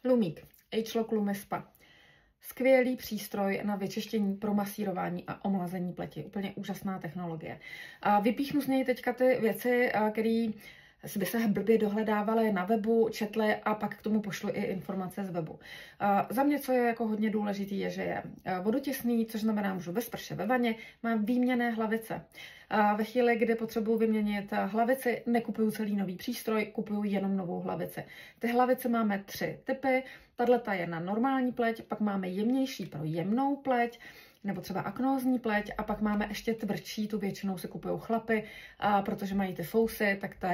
Lumík, Agelock Lumispa. Skvělý přístroj na vyčištění, promasírování a omlazení pleti. Úplně úžasná technologie. A vypíchnu z něj teďka ty věci, které by se blbě dohledávaly na webu, četly a pak k tomu pošlu i informace z webu. Za mě, co je jako hodně důležitý, je, že je vodotěsný, což znamená, můžu ve sprše, ve vaně, mám výměnné hlavice. Ve chvíli, kdy potřebuji vyměnit hlavici, nekupuju celý nový přístroj, kupuju jenom novou hlavici. Ty hlavice máme 3 typy. Tato je na normální pleť, pak máme jemnější pro jemnou pleť, nebo třeba aknózní pleť, a pak máme ještě tvrdší, tu většinou si kupují chlapy, protože mají ty fousy, tak ta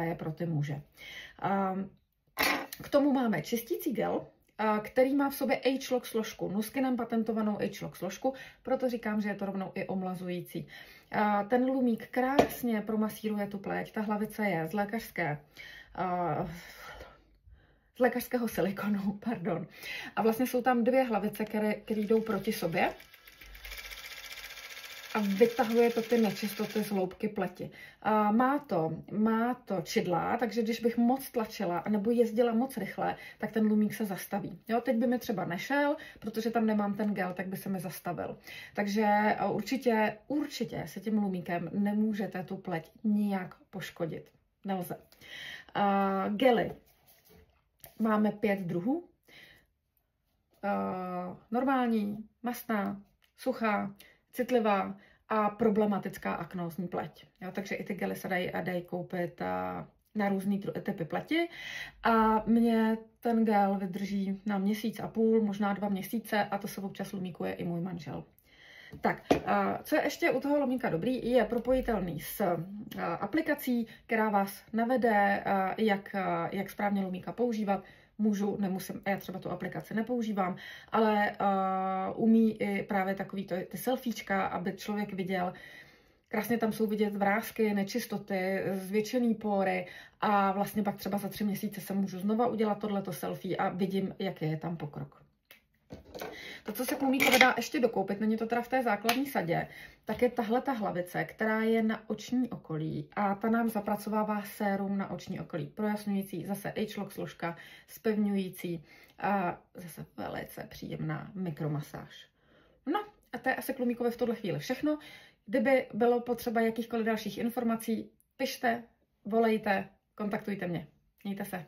je pro ty muže. K tomu máme čistící gel, který má v sobě Agelock složku, Nuskinem patentovanou Agelock složku, proto říkám, že je to rovnou i omlazující. Ten lumík krásně promasíruje tu pleť, ta hlavice je z lékařského silikonu, pardon. A vlastně jsou tam 2 hlavice, které jdou proti sobě a vytahuje to ty nečistoty z hloubky pleti. Má to čidla, takže když bych moc tlačila nebo jezdila moc rychle, tak ten lumík se zastaví. Jo, teď by mi třeba nešel, protože tam nemám ten gel, tak by se mi zastavil. Takže určitě se tím lumíkem nemůžete tu pleť nijak poškodit. Nelze. Gely. Máme 5 druhů. Normální, mastná, suchá, citlivá a problematická aknózní pleť. Jo, takže i ty gely se dají koupit na různý typy pleti. A mě ten gel vydrží na 1,5 měsíce, možná 2 měsíce, a to se občas lumíkuje i můj manžel. Tak, co je ještě u toho lumíka dobrý, je propojitelný s aplikací, která vás navede, jak správně lumíka používat. Můžu, nemusím, já třeba tu aplikaci nepoužívám, ale umí i právě takový ty selfiečka, aby člověk viděl, krásně tam jsou vidět vrásky, nečistoty, zvětšený pory a vlastně pak třeba za 3 měsíce se můžu znova udělat tohleto selfie a vidím, jaký je tam pokrok. To, co se k lumíkovi dá ještě dokoupit, není to teda v té základní sadě, tak je tahle ta hlavice, která je na oční okolí a ta nám zapracovává sérum na oční okolí. Projasňující, zase Agelock složka, zpevňující a zase velice příjemná mikromasáž. No a to je asi k lumíkovi v tuhle chvíli všechno. Kdyby bylo potřeba jakýchkoliv dalších informací, pište, volejte, kontaktujte mě. Mějte se.